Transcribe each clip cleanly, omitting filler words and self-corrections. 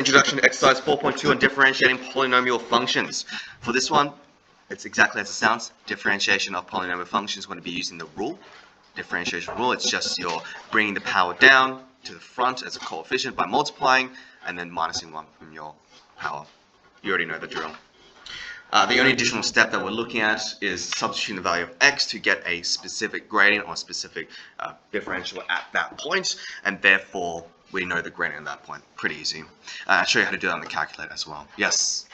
Introduction to exercise 4.2 on differentiating polynomial functions. For this one, it's exactly as it sounds. Differentiation of polynomial functions is going to be using the rule. Differentiation rule, it's just you're bringing the power down to the front as a coefficient by multiplying and then minusing 1 from your power. You already know the drill. The only additional step that we're looking at is substituting the value of x to get a specific gradient or specific differential at that point, and therefore we know the gradient at that point. Pretty easy. I'll show you how to do that on the calculator as well. Yes?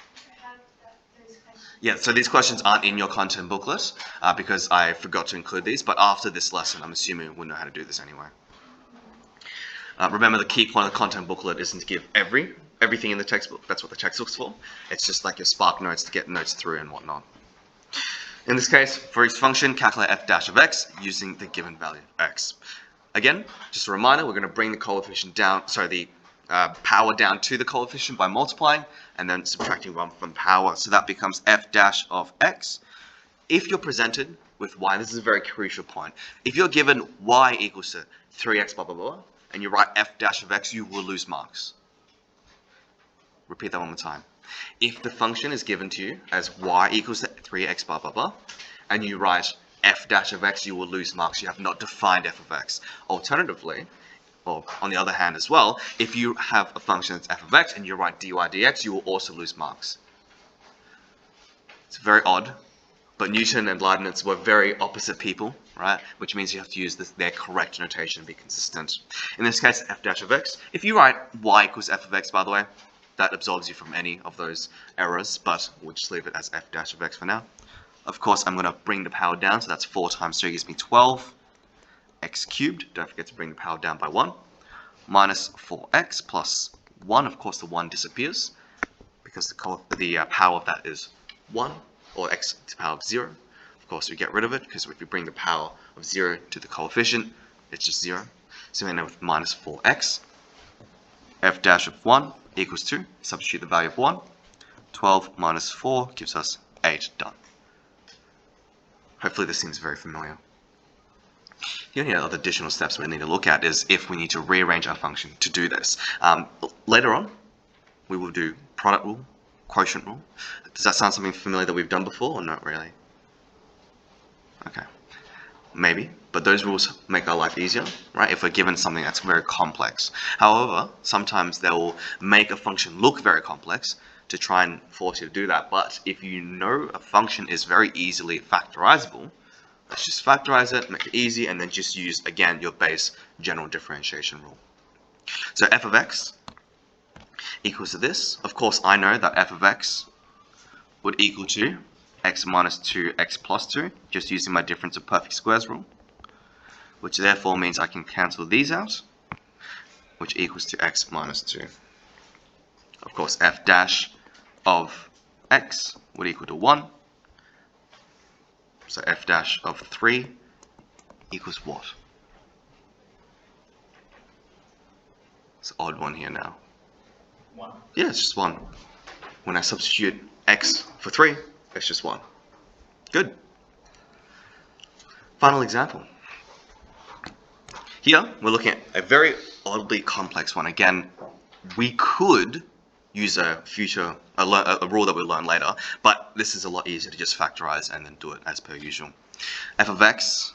Yeah, so these questions aren't in your content booklet because I forgot to include these, but after this lesson I'm assuming we'll know how to do this anyway. Remember, the key point of the content booklet isn't to give everything in the textbook. That's what the textbook's for. It's just like your Spark notes to get notes through and whatnot. In this case, for each function, calculate f dash of x using the given value of x. Again, just a reminder, we're going to bring the coefficient down, the power down to the coefficient by multiplying and then subtracting 1 from power. So that becomes f dash of x. If you're presented with y, this is a very crucial point. If you're given y equals to 3x blah blah blah, and you write f dash of x, you will lose marks. Repeat that one more time. If the function is given to you as y equals to 3x blah blah blah, and you write f dash of x, you will lose marks. You have not defined f of x. Alternatively, or on the other hand as well, if you have a function that's f of x and you write dy dx, you will also lose marks. It's very odd, but Newton and Leibniz were very opposite people, right? Which means you have to use their correct notation to be consistent. In this case, f dash of x. If you write y equals f of x, by the way, that absolves you from any of those errors, but we'll just leave it as f dash of x for now. Of course, I'm going to bring the power down, so that's 4 times 3 gives me 12. X cubed, don't forget to bring the power down by 1. Minus 4x plus 1, of course the 1 disappears, because the power of that is 1, or x to the power of 0. Of course, we get rid of it, because if we bring the power of 0 to the coefficient, it's just 0. So we end up with minus 4x. F dash of 1 equals 2. Substitute the value of 1. 12 minus 4 gives us 8. Done. Hopefully this seems very familiar. The only other additional steps we need to look at is if we need to rearrange our function to do this. Later on, we will do product rule, quotient rule. Does that sound something familiar that we've done before, or not really? Okay, maybe, but those rules make our life easier, right? If we're given something that's very complex. However, sometimes they'll make a function look very complex to try and force you to do that. But if you know a function is very easily factorizable, let's just factorize it, make it easy, and then just use, again, your base general differentiation rule. So f of x equals to this. Of course, I know that f of x would equal to x minus 2, x plus 2, just using my difference of perfect squares rule, which therefore means I can cancel these out, which equals to x minus 2. Of course, f dash of x would equal to 1. So f dash of 3 equals what? It's an odd one here now. 1. Yeah, it's just 1. When I substitute x for 3, it's just 1. Good. Final example. Here, we're looking at a very oddly complex one. Again, we could use a rule that we'll learn later, but this is a lot easier to just factorize and then do it as per usual. F of x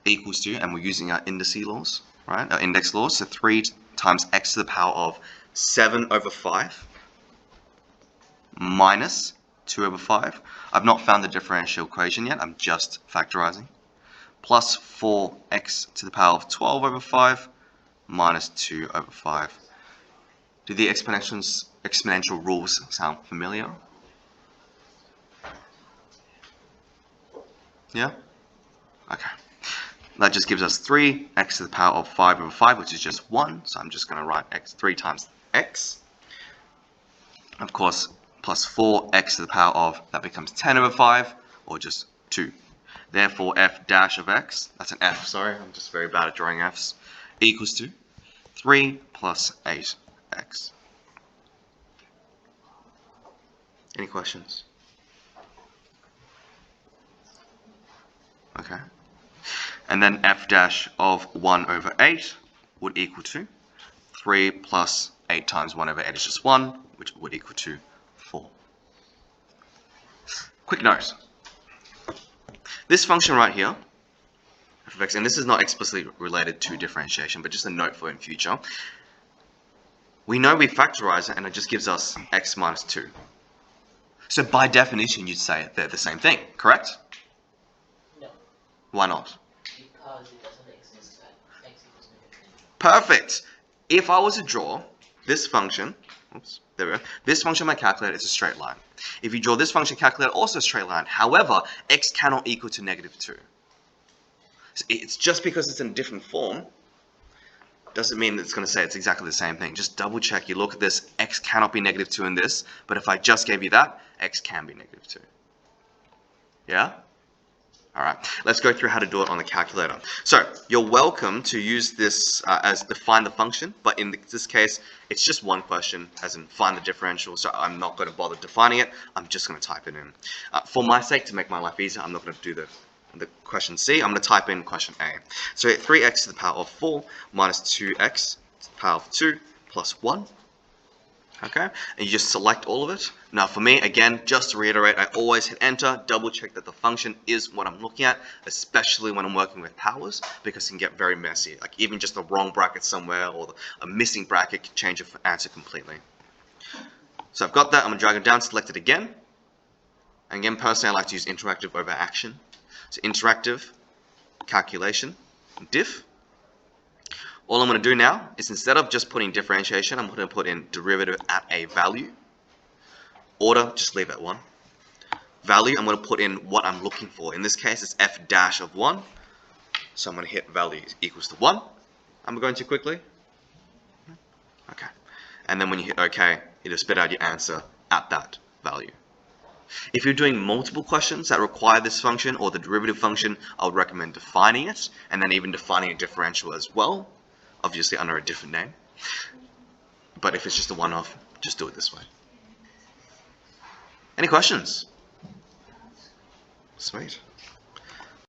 equals to, and we're using our indice laws, right? Our index laws, so 3 times x to the power of 7 over 5 minus 2 over 5. I've not found the differential equation yet, I'm just factorizing. Plus 4x to the power of 12 over 5 minus 2 over 5. Do the exponential rules sound familiar? Yeah? Okay. That just gives us 3x to the power of 5 over 5, which is just 1. So I'm just going to write 3 times x. Of course, plus 4x to the power of, that becomes 10 over 5, or just 2. Therefore, f dash of x, that's an f, sorry, I'm just very bad at drawing f's, equals to 3 plus 8x. Any questions? Okay. And then f dash of 1 over 8 would equal to 3 plus 8 times 1 over 8 is just 1, which would equal to 4. Quick note. This function right here, f of x, and this is not explicitly related to differentiation, but just a note for in future. We know we factorize it and it just gives us x minus 2. So by definition, you'd say they're the same thing, correct? No. Why not? Because it doesn't exist at x equals -2. Perfect. If I was to draw this function, oops, there we go. This function on my calculator is a straight line. If you draw this function calculator, also a straight line. However, x cannot equal to -2. So it's just because it's in a different form, doesn't mean it's going to say it's exactly the same thing. Just double check. You look at this, x cannot be -2 in this, but if I just gave you that, x can be -2. Yeah? Alright, let's go through how to do it on the calculator. So, you're welcome to use this as define the function, but in this case, it's just one question, as in find the differential, so I'm not going to bother defining it, I'm just going to type it in. For my sake, to make my life easier, I'm not going to do the question C, I'm going to type in question A. So 3x to the power of 4 minus 2x to the power of 2 plus 1. Okay, and you just select all of it. Now for me, again, just to reiterate, I always hit enter, double check that the function is what I'm looking at, especially when I'm working with powers, because it can get very messy. Like even just a wrong bracket somewhere or a missing bracket can change your answer completely. So I've got that, I'm going to drag it down, select it again. And again, personally, I like to use interactive over action. So interactive, calculation, diff. All I'm going to do now is instead of just putting differentiation, I'm going to put in derivative at a value. Order, just leave at 1. Value, I'm going to put in what I'm looking for. In this case, it's f dash of 1. So I'm going to hit value equals to 1. I'm going too quickly. Okay. And then when you hit OK, it'll spit out your answer at that value. If you're doing multiple questions that require this function or the derivative function, I would recommend defining it and then even defining a differential as well. Obviously under a different name. But if it's just a one-off, just do it this way. Any questions? Sweet.